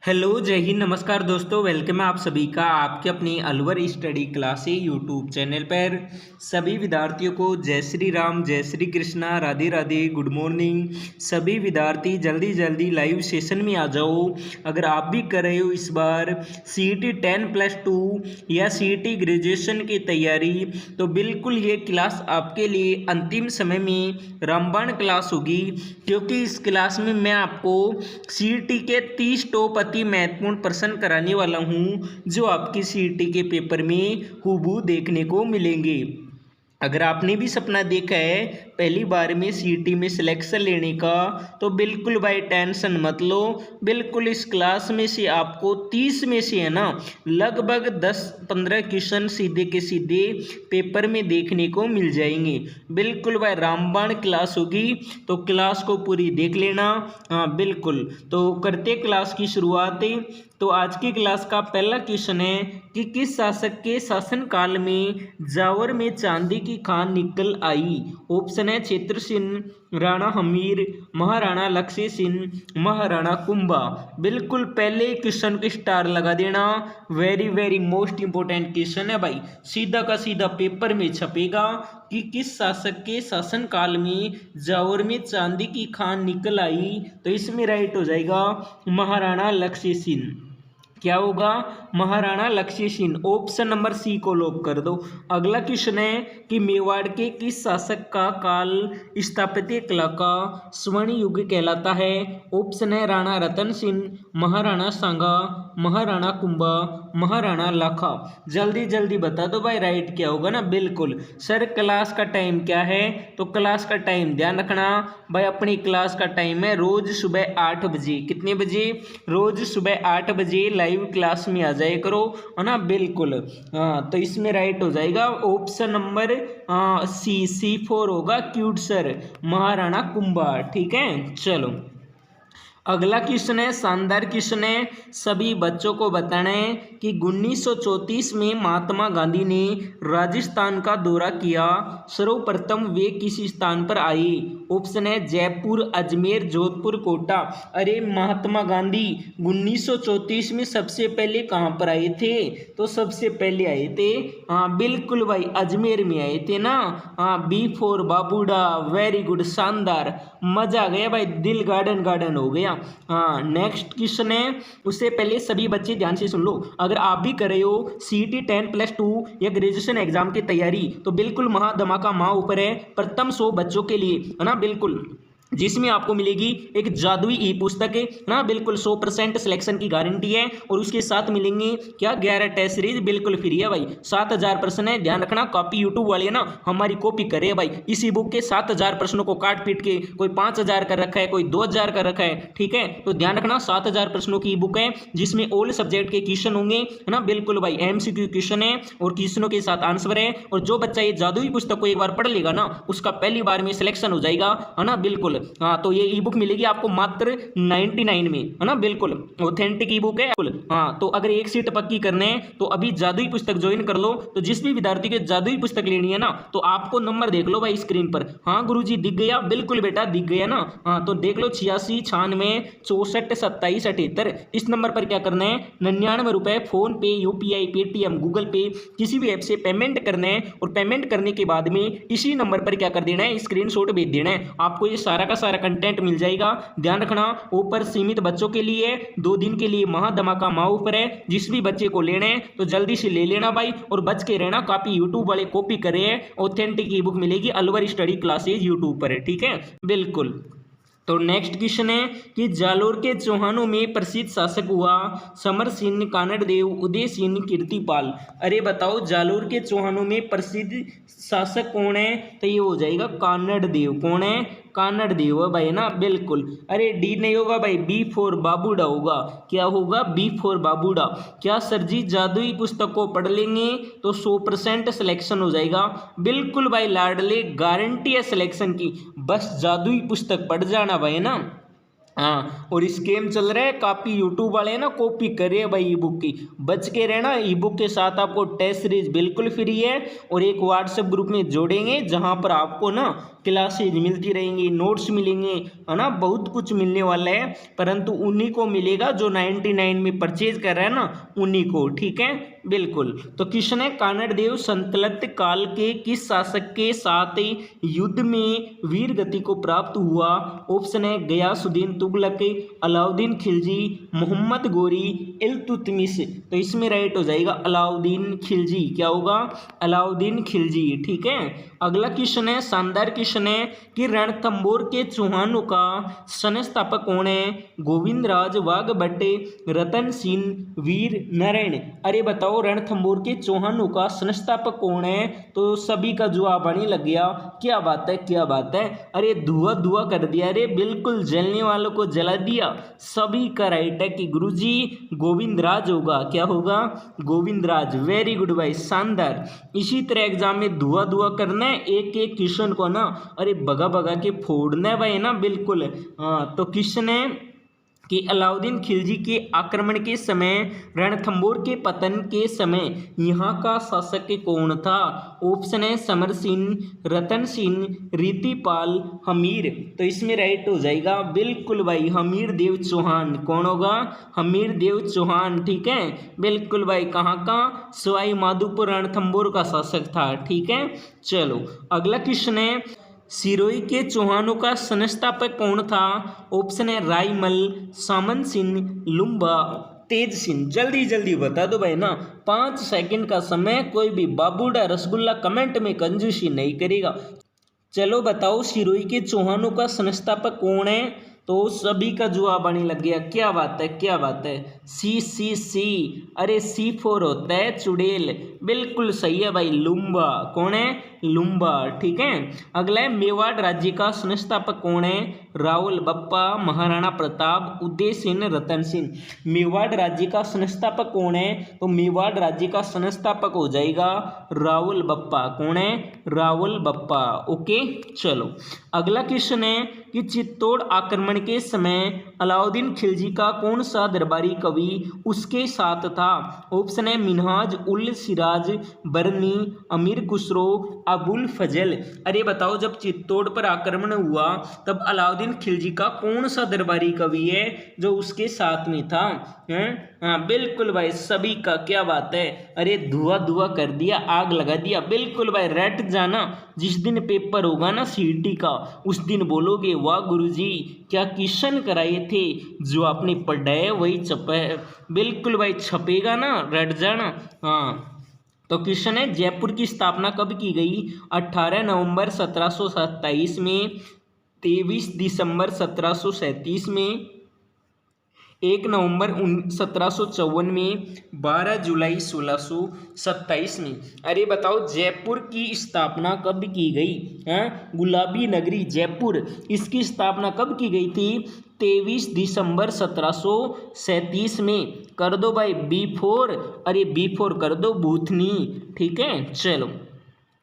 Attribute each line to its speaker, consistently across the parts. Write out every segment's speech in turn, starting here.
Speaker 1: Hello, जय हिंद, नमस्कार दोस्तों। वेलकम है आप सभी का आपके अपनी अलवर स्टडी क्लासे यूट्यूब चैनल पर। सभी विद्यार्थियों को जय श्री राम, जय श्री कृष्णा, राधे राधे, गुड मॉर्निंग। सभी विद्यार्थी जल्दी जल्दी लाइव सेशन में आ जाओ। अगर आप भी कर रहे हो इस बार CET 10+2 या CET ग्रेजुएशन की तैयारी, तो बिल्कुल ये क्लास आपके लिए अंतिम समय में रामबाण क्लास होगी, क्योंकि इस क्लास में मैं आपको CET के 30 टॉप अति महत्वपूर्ण प्रश्न कराने वाला हूं, जो आपकी CET के पेपर में हूबहू देखने को मिलेंगे। अगर आपने भी सपना देखा है पहली बार में CET में सिलेक्शन लेने का, तो बिल्कुल भाई टेंशन मत लो। बिल्कुल इस क्लास में से आपको 30 में से है ना लगभग 10-15 क्वेश्चन सीधे के सीधे पेपर में देखने को मिल जाएंगे। बिल्कुल भाई रामबाण क्लास होगी, तो क्लास को पूरी देख लेना। हाँ बिल्कुल, तो करते क्लास की शुरुआत। तो आज की क्लास का पहला क्वेश्चन है कि किस शासक के शासनकाल में जावर में चांदी की खान निकल आई। ऑप्शन है क्षेत्रसेन, राणा हमीर, महाराणा लक्ष्य सिंह, महाराणा कुंभा। बिल्कुल पहले क्वेश्चन को स्टार लगा देना। Very very most important question है भाई, सीधा का सीधा पेपर में छपेगा कि किस शासक के शासनकाल में जावर में चांदी की खान निकल आई। तो इसमें राइट हो जाएगा महाराणा लक्ष्य सिंह। क्या होगा? महाराणा लक्ष्य सिंह। ऑप्शन नंबर सी को लॉक कर दो। अगला क्वेश्चन है कि मेवाड़ के किस शासक का काल स्थापत्य कला का स्वर्ण युग कहलाता है। ऑप्शन है राणा रतन सिंह, महाराणा सांगा, महाराणा कुंभा, महाराणा लाखा। जल्दी जल्दी बता दो भाई राइट क्या होगा ना। बिल्कुल सर, क्लास का टाइम क्या है? तो क्लास का टाइम ध्यान रखना भाई, अपनी क्लास का टाइम है रोज सुबह 8 बजे। कितने बजे? रोज सुबह 8 बजे लाइव क्लास में आ जाए करो, है ना। बिल्कुल हाँ, तो इसमें राइट हो जाएगा ऑप्शन नंबर C4 होगा क्यूट सर, महाराणा कुंभा। ठीक है, चलो अगला क्वेश्चन है, शानदार क्वेश्चन है। सभी बच्चों को बताना है कि 1934 में महात्मा गांधी ने राजस्थान का दौरा किया। सर्वप्रथम वे किस स्थान पर आए। ऑप्शन है जयपुर, अजमेर, जोधपुर, कोटा। अरे महात्मा गांधी 1934 में सबसे पहले कहाँ पर आए थे? तो सबसे पहले आए थे हाँ बिल्कुल भाई अजमेर में आए थे ना। हाँ B4 बाबूडा, वेरी गुड, शानदार, मजा आ गया भाई, दिल गार्डन गार्डन हो गया। हाँ नेक्स्ट क्वेश्चन है, उससे पहले सभी बच्चे ध्यान से सुन लो। अगर आप भी कर रहे हो CET 10+2 या ग्रेजुएशन एग्जाम की तैयारी, तो बिल्कुल महा धमाका माँ ऊपर है प्रथम 100 बच्चों के लिए, है ना। बिल्कुल जिसमें आपको मिलेगी एक जादुई ई पुस्तक है ना। बिल्कुल 100% सिलेक्शन की गारंटी है, और उसके साथ मिलेंगे क्या 11 टेस्ट सीरीज बिल्कुल फ्री है भाई। 7000 प्रश्न है, ध्यान रखना। कॉपी यूट्यूब वाले ना हमारी कॉपी करे भाई। इसी बुक के 7000 प्रश्नों को काट पीट के कोई 5000 कर रखा है, कोई 2000 कर रखा है। ठीक है, तो ध्यान रखना 7000 प्रश्नों की बुक है, जिसमें ऑल सब्जेक्ट के क्वेश्चन होंगे, है ना। बिल्कुल भाई MCQ क्वेश्चन है और क्वेश्चनों के साथ आंसर है। और जो बच्चा ये जादुई पुस्तक को एक बार पढ़ लेगा ना, उसका पहली बार में सिलेक्शन हो जाएगा, है ना। बिल्कुल हाँ, तो ये ई बुक मिलेगी आपको मात्र 99 में, है ना। बिल्कुल ऑथेंटिक ई बुक है। हाँ, तो अगर एक सीट पक्की करने है तो अभी जादुई पुस्तक ज्वाइन कर लो। तो जिस भी विद्यार्थी के जादुई पुस्तक लेनी है ना, तो आपको नंबर देख लो भाई स्क्रीन पर। हाँ गुरुजी दिख गया? बिल्कुल बेटा दिख गया ना। हाँ तो देख लो 86 96 64 27 78। इस नंबर पर क्या करना है, 99 रुपए फोन पे, UPI, पेटीएम, गूगल पे, किसी भी ऐप से पेमेंट करना है। और पेमेंट करने के बाद में इसी नंबर पर क्या कर देना है, स्क्रीनशॉट भेज देना है। आपको ये सारा का सारा कंटेंट मिल जाएगा। ध्यान रखना ऊपर सीमित बच्चों के लिए 2 दिन के लिए महा धमाका माँ ऊपर है। जिस भी बच्चे को लेने हैं तो जल्दी से ले लेना भाई, और बच के रहना। कॉपी यूट्यूब वाले कॉपी करे हैं, ऑथेंटिक ई बुक मिलेगी अलवर स्टडी क्लासेज यूट्यूब पर है। ठीक है, बिल्कुल। तो नेक्स्ट क्वेश्चन है कि जालोर के चौहानों में प्रसिद्ध शासक हुआ। समर सिंह, कानड़ देव, उदय सिंह, कीर्तिपाल। अरे बताओ जालोर के चौहानों में प्रसिद्ध शासक कौन है? तो ये हो जाएगा कानड़ देव। कौन है? कानड़ देव है भाई ना। बिल्कुल, अरे डी नहीं होगा भाई, B4 बाबूडा होगा। क्या होगा? B4 बाबूडा। क्या सर जी जादुई पुस्तक को पढ़ लेंगे तो 100% सिलेक्शन हो जाएगा? बिल्कुल भाई लाडले, गारंटी है सिलेक्शन की, बस जादुई पुस्तक पढ़ जाना भाई ना। हाँ, और स्कैम चल रहा है, कॉपी यूट्यूब वाले हैं ना कॉपी करे भाई ई बुक की, बच के रहना। ई बुक के साथ आपको टेस्ट सीरीज बिल्कुल फ्री है, और एक व्हाट्सएप ग्रुप में जोड़ेंगे जहां पर आपको ना क्लासेज मिलती रहेंगी, नोट्स मिलेंगे, है ना, बहुत कुछ मिलने वाला है, परंतु उन्हीं को मिलेगा जो 99 में परचेज कर रहा है ना, उन्हीं को, ठीक है, बिल्कुल। तो क्वेश्चन है, कानड़ देव संतलत काल के किस शासक के साथ युद्ध में वीर गति को प्राप्त हुआ? ऑप्शन है गयासुद्दीन तुगलक, अलाउद्दीन खिलजी, मोहम्मद गोरी, इल्तुतमिश। तो इसमें राइट हो जाएगा अलाउद्दीन खिलजी। क्या होगा? अलाउद्दीन खिलजी, ठीक है। अगला क्वेश्चन है, शानदार क्वेश्चन है कि रणथंभौर के चौहानों का संस्थापक कौन है? गोविंदराज, वाघभट्ट, रतन सिंह, वीर नारायण। अरे बताओ, रणथंभौर के चौहानों का संस्थापक कौन है? तो सभी का जवाब आने लग गया। क्या बात है, क्या बात है, अरे धुआं धुआं कर दिया, अरे बिल्कुल जलने वालों को जला दिया। सभी का राइट है कि गुरुजी गोविंदराज होगा। क्या होगा? गोविंदराज। वेरी गुड भाई, शानदार। इसी तरह एग्जाम में धुआं धुआं करना है, एक एक क्वेश्चन को ना अरे भगा भगा के फोड़ना है भाई ना, बिल्कुल। हाँ, तो क्वेश्चन है कि अलाउद्दीन खिलजी के आक्रमण के समय, रणथंभौर के पतन के समय यहाँ का शासक कौन था? ऑप्शन है समर सिंह, रतन सिंह, रीतिपाल, हमीर। तो इसमें राइट हो जाएगा बिल्कुल भाई हमीर देव चौहान। कौन होगा? हमीर देव चौहान, ठीक है, बिल्कुल भाई। कहाँ का? सवाई माधोपुर रणथंभौर का शासक था, ठीक है। चलो अगला क्वेश्चन है, सिरोही के चौहानों का संस्थापक कौन था? ऑप्शन है राईमल, सामंत सिंह, लुम्बा, तेज सिंह। जल्दी जल्दी बता दो भाई ना, 5 सेकंड का समय। कोई भी बाबूडा रसगुल्ला कमेंट में कंजूसी नहीं करेगा। चलो बताओ, सिरोही के चौहानों का संस्थापक कौन है? तो सभी का जवाब आने लग गया। क्या बात है, क्या बात है, सी। अरे C4 होता है चुड़ैल, बिल्कुल सही है भाई, लुम्बा। कौन है? लुम्बा, ठीक है। अगला है, मेवाड़ राज्य का संस्थापक कौन है? रावल बप्पा, महाराणा प्रताप, उदय सिंह, रतन सिंह। मेवाड़ राज्य का संस्थापक कौन है? तो मेवाड़ राज्य का संस्थापक हो जाएगा रावल बप्पा। कौन है? रावल बप्पा, ओके। चलो अगला क्वेश्चन है कि चित्तौड़ आक्रमण के समय अलाउद्दीन खिलजी का कौन सा दरबारी कवि उसके साथ था? ऑप्शन है मिन्हाज उल सिराज, बरनी, अमीर खुसरो, अबुल फजल। अरे बताओ, जब चित्तौड़ पर आक्रमण हुआ तब अलाउद्दीन खिलजी का कौन सा दरबारी कवि है जो उसके साथ में था? हाँ बिल्कुल भाई, सभी का। क्या बात है, अरे धुआं धुआं कर दिया, आग लगा दिया, बिल्कुल भाई। रट जाना, जिस दिन पेपर होगा ना सीईटी का, उस दिन बोलोगे वाह गुरुजी क्या क्वेश्चन कराए थे, जो आपने पढ़ाया वही छपा है। बिल्कुल भाई, छपेगा ना, रट जाना। हाँ, तो क्वेश्चन है, जयपुर की स्थापना कब की गई? 18 नवंबर 1727 में, 23 दिसंबर 1737 में, 1 नवंबर 1754 में, 12 जुलाई 1627 में। अरे बताओ, जयपुर की स्थापना कब की गई? हाँ, गुलाबी नगरी जयपुर, इसकी स्थापना कब की गई थी? 23 दिसंबर 1737 में। कर दो भाई B4, अरे B4 कर दो, बूथनी, ठीक है। चलो,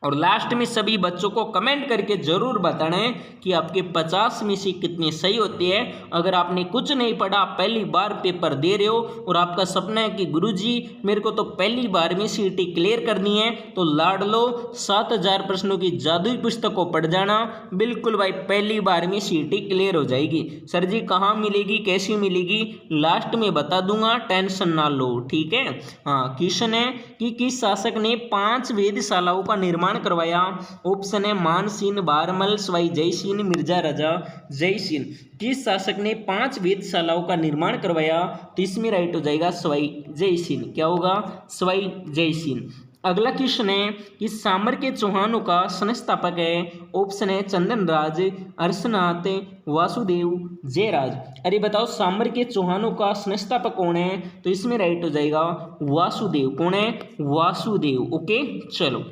Speaker 1: और लास्ट में सभी बच्चों को कमेंट करके ज़रूर बताना है कि आपके 50 में से कितने सही होते हैं। अगर आपने कुछ नहीं पढ़ा, पहली बार पेपर दे रहे हो और आपका सपना है कि गुरुजी मेरे को तो पहली बार में सीईटी क्लियर करनी है, तो लाड लो 7000 प्रश्नों की जादुई पुस्तक को पढ़ जाना। बिल्कुल भाई, पहली बार में सीईटी क्लियर हो जाएगी। सर जी कहाँ मिलेगी, कैसी मिलेगी, लास्ट में बता दूंगा, टेंशन ना लो, ठीक है। हाँ, क्वेश्चन है कि किस शासक ने 5 वेधशालाओं का निर्माण करवाया? ऑप्शन है मानसिंह, बारमल, सवाई जयसिंह, मिर्जा राजा जयसिंह। किस शासक ने 5 वेधशालाओं का निर्माण करवाया? तो इसमें राइट हो जाएगा सवाई जयसिंह। क्या होगा? सवाई जयसिंह। अगला क्वेश्चन है कि सामर के चौहानों का संस्थापक है? ऑप्शन है चंदनराज, अर्शनाथ, वासुदेव, जयराज। अरे बताओ, सामर के चौहानों का संस्थापक कौन है? तो इसमें राइट हो जाएगा वासुदेव। कौन है? वासुदेव, ओके। चलो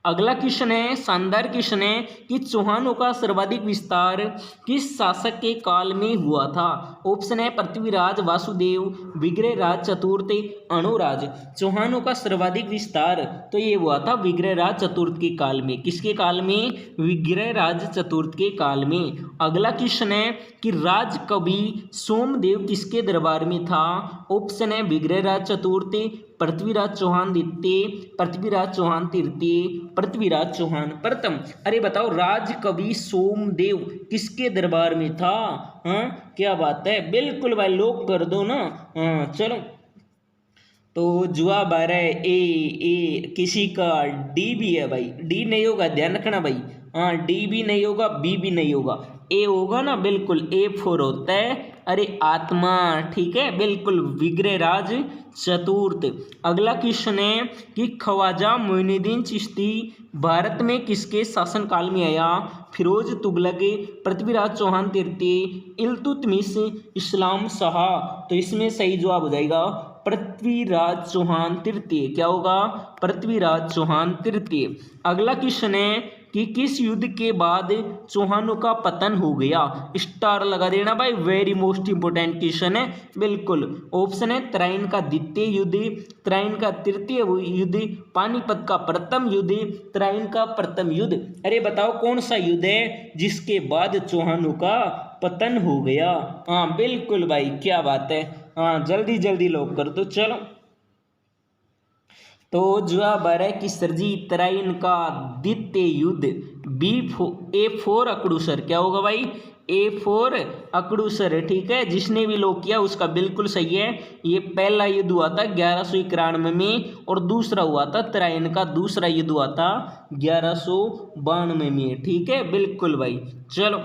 Speaker 1: अगला क्वेश्चन है, शानदार क्वेश्चन है कि चौहानों का सर्वाधिक विस्तार किस शासक के काल में हुआ था? ऑप्शन है पृथ्वीराज, वासुदेव, विग्रहराज चतुर्थ, अणुराज। चौहानों का सर्वाधिक विस्तार तो ये हुआ था विग्रहराज चतुर्थ के काल में। किसके काल में? विग्रहराज चतुर्थ के काल में। अगला क्वेश्चन है कि राज कवि सोमदेव किसके दरबार में था? ऑप्शन है विग्रहराज चतुर्थ, पृथ्वीराज चौहान द्वितीय, पृथ्वीराज चौहान तृतीय, पृथ्वीराज चौहान प्रथम। अरे बताओ राजकवि सोमदेव किसके दरबार में था? हाँ क्या बात है, बिल्कुल भाई लोग कर दो ना। हाँ चलो, तो जवाब आ रहा है ए किसी का डी भी है भाई, डी नहीं होगा, ध्यान रखना भाई। हाँ डी भी नहीं होगा, बी भी नहीं होगा, ए होगा ना, बिल्कुल A4 होता है। अरे आत्मा, ठीक है बिल्कुल, विग्रहराज चतुर्थ। अगला क्वेश्चन है कि ख्वाजा मोइनुद्दीन चिश्ती भारत में किसके शासनकाल में आया? फिरोज तुगलक, पृथ्वीराज चौहान तृतीय, इल्तुतमिश, इस्लाम शाह। तो इसमें सही जवाब हो जाएगा पृथ्वीराज चौहान तृतीय। क्या होगा? पृथ्वीराज चौहान तृतीय। अगला क्वेश्चन है कि किस युद्ध के बाद चौहानों का पतन हो गया? स्टार लगा देना भाई, वेरी मोस्ट इंपोर्टेंट क्वेश्चन है बिल्कुल। ऑप्शन है तराइन का द्वितीय युद्ध, तराइन का तृतीय युद्ध, पानीपत का प्रथम युद्ध, तराइन का प्रथम युद्ध। अरे बताओ कौन सा युद्ध है जिसके बाद चौहानों का पतन हो गया? हाँ बिल्कुल भाई, क्या बात है। हाँ जल्दी जल्दी लोग कर दो। चलो, तो जवाब आ रहा है कि सर जी तराइन का द्वितीय युद्ध A4 अकड़ूसर। क्या होगा भाई? A4 अकड़ूसर, ठीक है। जिसने भी लोग किया उसका बिल्कुल सही है। ये पहला युद्ध हुआ था 1191 में और दूसरा हुआ था तराइन का दूसरा युद्ध हुआ था 1192 में, ठीक है बिल्कुल भाई। चलो,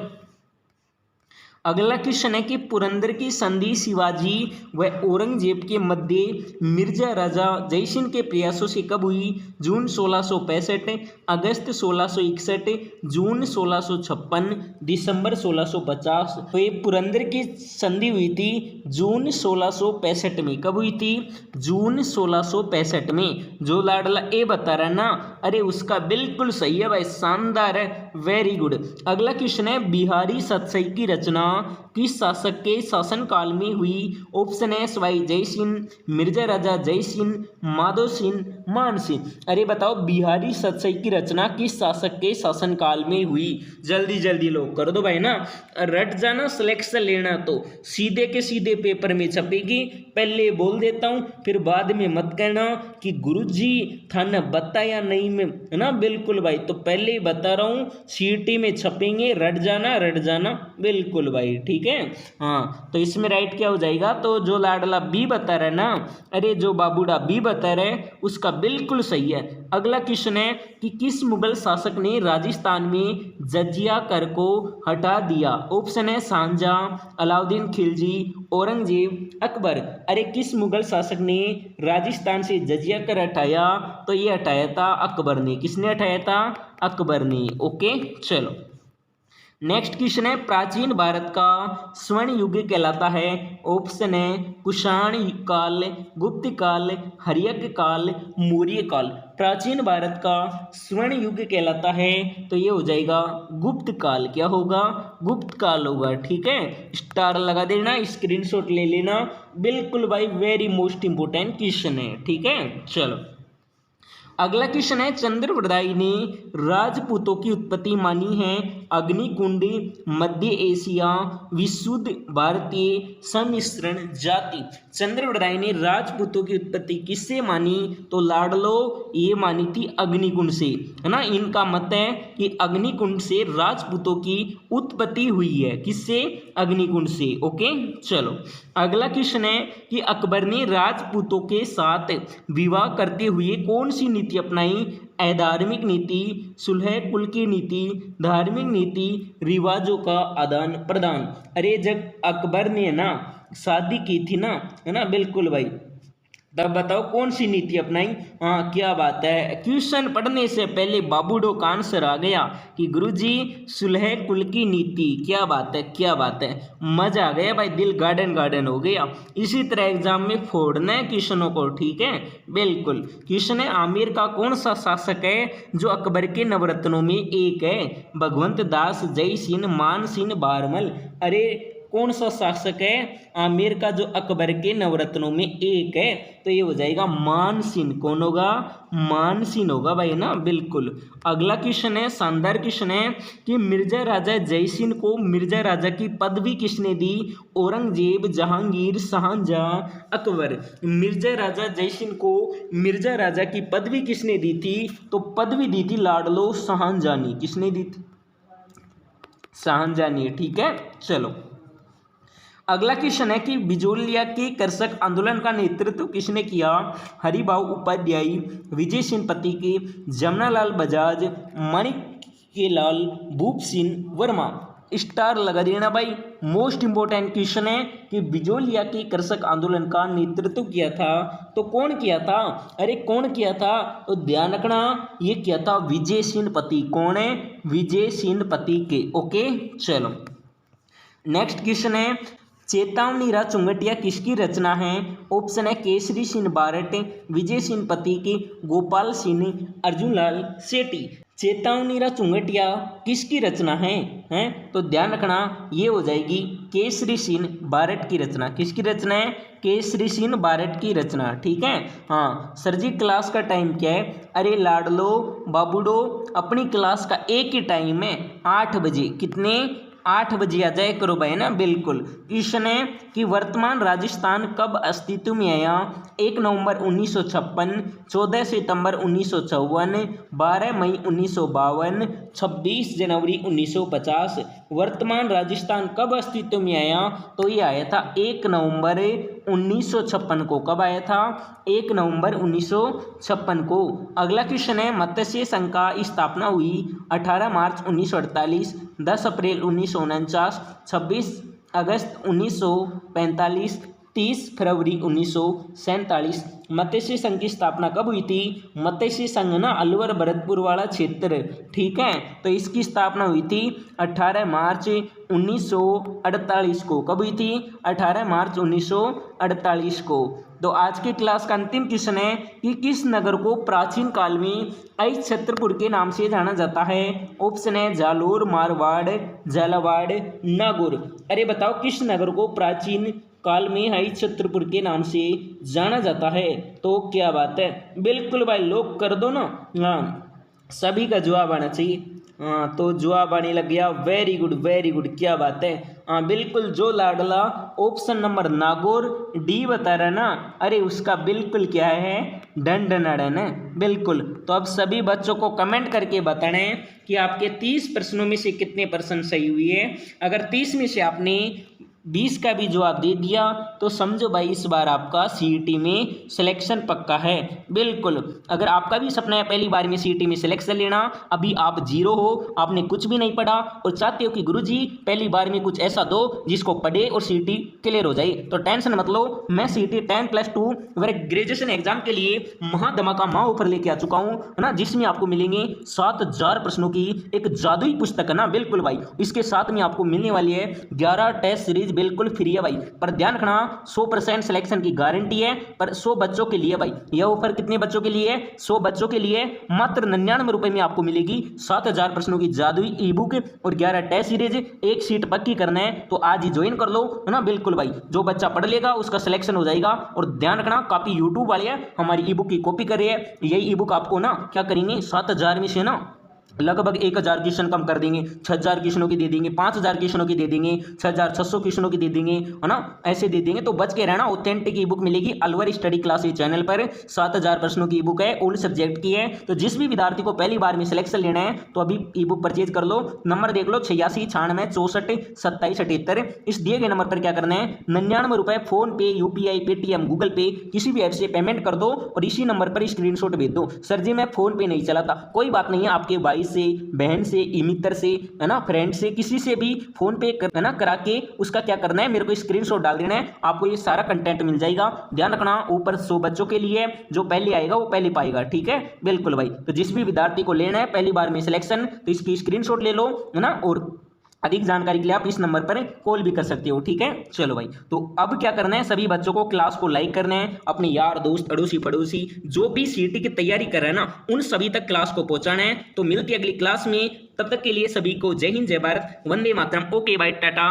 Speaker 1: अगला क्वेश्चन है कि पुरंदर की संधि शिवाजी व औरंगजेब के मध्य मिर्जा राजा जयसिंह के प्रयासों से कब हुई? जून 1665, अगस्त 1661, जून 1656, दिसंबर 1650। तो ये पुरंदर की संधि हुई थी जून 1665 में। कब हुई थी? जून 1665 में। जो लाडला ए बता रहा है ना, अरे उसका बिल्कुल सही है भाई, शानदार है, वेरी गुड। अगला क्वेश्चन है बिहारी सतसई की रचना किस शासक के शासनकाल में हुई? ऑप्शन है सवाई जयसिंह, मिर्जा राजा जयसिंह, माधो सिंह, मान सिंह। अरे बताओ बिहारी सतसई की रचना किस शासक के शासनकाल में हुई? जल्दी जल्दी लोग कर दो भाई ना, रट जाना, सिलेक्शन लेना तो सीधे के सीधे पेपर में छपेगी। पहले बोल देता हूँ, फिर बाद में मत कहना कि गुरुजी थाने बताया नहीं में, है ना। बिल्कुल भाई, तो पहले ही बता रहा हूँ सीटी में छपेंगे, रट जाना बिल्कुल भाई, ठीक है। हाँ तो इसमें राइट क्या हो जाएगा? तो जो लाडला बी बता रहा है ना, अरे जो बाबूडा बी बता रहे उसका बिल्कुल सही है। अगला क्वेश्चन है कि किस मुगल शासक ने राजस्थान में जजिया कर को हटा दिया? ऑप्शन है शाहजहां, अलाउद्दीन खिलजी, औरंगजेब, अकबर। अरे किस मुगल शासक ने राजस्थान से जजिया कर हटाया? तो ये हटाया था अकबर ने। किसने हटाया था? अकबर ने। ओके चलो, नेक्स्ट क्वेश्चन है प्राचीन भारत का स्वर्ण युग कहलाता है? ऑप्शन है कुषाण काल, गुप्त काल, हर्यक काल, मौर्य काल। प्राचीन भारत का स्वर्ण युग कहलाता है तो ये हो जाएगा गुप्त काल। क्या होगा? गुप्त काल होगा, ठीक है। स्टार लगा देना, स्क्रीनशॉट ले लेना, बिल्कुल भाई, वेरी मोस्ट इंपोर्टेंट क्वेश्चन है, ठीक है। चलो, अगला क्वेश्चन है चंद्रवरदाई ने राजपूतों की उत्पत्ति मानी है? अग्निकुंड, मध्य एशिया, विशुद्ध भारतीय, सम्मिश्रण जाति। चंद्रवरदाई ने राजपूतों की उत्पत्ति किससे मानी? तो लाडलो ये मानी थी अग्निकुंड से, है ना। इनका मत है कि अग्निकुंड से राजपूतों की उत्पत्ति हुई है। किससे? अग्निकुंड से। ओके चलो, अगला क्वेश्चन है कि अकबर ने राजपूतों के साथ विवाह करते हुए कौन सी नीति अपनाई? अधार्मिक नीति, सुलह कुल की नीति, धार्मिक नीति, रिवाजों का आदान प्रदान। अरे जब अकबर ने ना शादी की थी ना, है ना, बिल्कुल भाई, तब बताओ कौन सी नीति अपनाई? हाँ क्या बात है, क्वेश्चन पढ़ने से पहले बाबूडो का आंसर आ गया कि गुरुजी सुलह कुल की नीति। क्या बात है, क्या बात है, मजा आ गया भाई, दिल गार्डन गार्डन हो गया। इसी तरह एग्जाम में फोड़ना है क्वेश्चनों को, ठीक है बिल्कुल। क्वेश्चन है आमेर का कौन सा शासक है जो अकबर के नवरत्नों में एक है? भगवंत दास, जय सिंह, मान सिंह, बारमल। अरे कौन सा शासक है? आमेर का जो अकबर के नवरत्नों में एक है, तो ये हो जाएगा मानसिंह। कौन होगा? मानसिंह होगा भाई ना, बिल्कुल। अगला क्वेश्चन है, शानदार क्वेश्चन है कि मिर्जा राजा जयसिंह को मिर्जा राजा की पदवी किसने दी? औरंगजेब, जहांगीर, शाहजहां, अकबर। मिर्जा राजा जयसिंह को मिर्जा राजा की पदवी किसने दी थी? तो पदवी दी थी लाडलो शाहजहां ने। किसने दी थी? शाहजहां ने। ठीक है, चलो अगला क्वेश्चन है कि बिजोलिया के कृषक आंदोलन का नेतृत्व किसने किया? हरिभाऊ उपाध्याय, विजय सिंह पति के, जमनालाल बजाज, माणिक के लाल, भूप सिंह वर्मा। स्टार लगा देना भाई। मोस्ट इंपॉर्टेंट क्वेश्चन है कि बिजोलिया के कृषक आंदोलन का नेतृत्व किया था, तो कौन किया था? अरे कौन किया था? तो ध्यान रखना, ये किया था विजय सिंह पति। कौन है? विजय सिंह पति के। ओके, चलो नेक्स्ट क्वेश्चन है, चेतावनी चुंगटिया किसकी रचना है? ऑप्शन है केसरी सिंह बारट, विजय सिंह पति की, गोपाल सिंह, अर्जुन लाल सेठी। चेतावनी चुंगटिया किसकी रचना है? हैं तो ध्यान रखना, ये हो जाएगी केसरी सिंह बारट की रचना। किसकी रचना है? केसरी सिंह बारट की रचना। ठीक है, हाँ सर जी क्लास का टाइम क्या है? अरे लाडलो बाबूडो, अपनी क्लास का एक ही टाइम है 8 बजे। कितने? 8 बजे आ जाए करो भाई ना, बिल्कुल। क्वेश्चन है कि वर्तमान राजस्थान कब अस्तित्व में आया? 1 नवंबर 1956, 14 सितंबर 1954, 12 मई 1952, 26 जनवरी 1950। वर्तमान राजस्थान कब अस्तित्व में आया? तो ये आया था 1 नवंबर 1956 को। कब आया था? 1 नवंबर 1956 को। अगला क्वेश्चन है, मत्स्य संघ का स्थापना हुई 18 मार्च 1948, 10 अप्रैल 1949, 26 अगस्त 1945, 30 फरवरी 1947। मत्स्य संघ की स्थापना कब हुई थी? मत्स्य संघ ना अलवर भरतपुर वाला क्षेत्र। ठीक है, तो इसकी स्थापना हुई थी 18 मार्च 1948 को। कब हुई थी? 18 मार्च 1948 को। तो आज के क्लास का अंतिम क्वेश्चन है कि किस नगर को प्राचीन काल में छत्रपुर के नाम से जाना जाता है? ऑप्शन है जालोर, मारवाड़, झालावाड़, नागौर। अरे बताओ किस नगर को प्राचीन काल में छत्रपुर के नाम से जाना जाता है? तो क्या बात है, बिल्कुल भाई लोग कर दो ना। हाँ सभी का जवाब आना चाहिए। हाँ तो जवाब आने लग गया, वेरी गुड वेरी गुड, क्या बात है। हाँ बिल्कुल, जो लाडला ऑप्शन नंबर नागौर डी बता रहा ना, अरे उसका बिल्कुल क्या है, डंडनाड़न है, बिल्कुल। तो अब सभी बच्चों को कमेंट करके बताना है कि आपके 30 प्रश्नों में से कितने % सही हुई है। अगर 30 में से आपने 20 का भी जवाब दे दिया तो समझो भाई इस बार आपका सीईटी में सिलेक्शन पक्का है, बिल्कुल। अगर आपका भी सपना है पहली बार में सीईटी में सिलेक्शन लेना, अभी आप 0 हो, आपने कुछ भी नहीं पढ़ा और चाहते हो कि गुरुजी पहली बार में कुछ ऐसा दो जिसको पढ़े और सीईटी क्लियर हो जाए, तो टेंशन मत लो। मैं सीईटी 10+2 ग्रेजुएशन एग्जाम के लिए महाधमाका ऑफर लेके आ चुका हूँ, है ना, जिसमें आपको मिलेंगे 7000 प्रश्नों की एक जादुई पुस्तक, है ना, बिल्कुल भाई। इसके साथ में आपको मिलने वाली है 11 टेस्ट सीरीज, बिल्कुल फ्री है भाई। पर ध्यान रखना 100% सिलेक्शन की गारंटी है, पर 100 बच्चों के लिए भाई। यह ऑफर कितने बच्चों के लिए? 100 बच्चों के लिए मात्र 99 रुपए में आपको मिलेगी 7000 प्रश्नों की जादुई ई बुक और 11 टेस्ट सीरीज। एक सीट पक्की करना है तो आज ही ज्वाइन कर लो, है ना, बिल्कुल भाई। जो बच्चा पढ़ लेगा उसका सिलेक्शन हो जाएगा। और ध्यान रखना काफी यूट्यूब वाले हैं हमारी ई बुक की कॉपी कर रहे हैं, यही ई बुक आपको ना क्या करेंगे 7000 में से ना लगभग 1000 क्वेश्चन कम कर देंगे, 6000 क्वेश्चनों की दे देंगे, 5000 क्वेश्चनों की दे देंगे, 6600 क्वेश्चनों की दे देंगे, है ना, ऐसे दे देंगे। तो बच के रहना, ऑथेंटिक ई बुक मिलेगी अलवर स्टडी क्लासेस चैनल पर। 7000 प्रश्नों की ई बुक है, ओल्ड सब्जेक्ट की है। तो जिस भी विद्यार्थी को पहली बार में सिलेक्शन लेना है तो अभी ई बुक परचेज कर लो। नंबर देख लो 86 96 64 27 78। इस दिए गए नंबर पर क्या करना है, 99 रुपए फोन पे, यूपीआई, पेटीएम, गूगल पे किसी भी ऐप से पेमेंट कर दो और इसी नंबर पर स्क्रीनशॉट भेज दो। सर जी मैं फोन पे नहीं चलाता, कोई बात नहीं है, आपके भाई से, बहन से, मित्र से, है ना, फ्रेंड से, किसी से भी फोन पे है ना करा के उसका क्या करना है, मेरे को स्क्रीनशॉट डाल देना है, आपको ये सारा कंटेंट मिल जाएगा। ध्यान रखना ऊपर 100 बच्चों के लिए, जो पहले आएगा वो पहले पाएगा, ठीक है, बिल्कुल भाई। तो जिस भी विद्यार्थी को लेना है पहली बार में सिलेक्शन, तो इसकी स्क्रीनशॉट ले लो, है ना, और अधिक जानकारी के लिए आप इस नंबर पर कॉल भी कर सकते हो, ठीक है। चलो भाई, तो अब क्या करना है, सभी बच्चों को क्लास को लाइक करना है, अपने यार दोस्त, अड़ोसी पड़ोसी जो भी सीईटी की तैयारी कर रहे हैं ना, उन सभी तक क्लास को पहुंचाना है। तो मिलते हैं अगली क्लास में, तब तक के लिए सभी को जय हिंद, जय भारत, वंदे मातरम। Okay bye, Tata.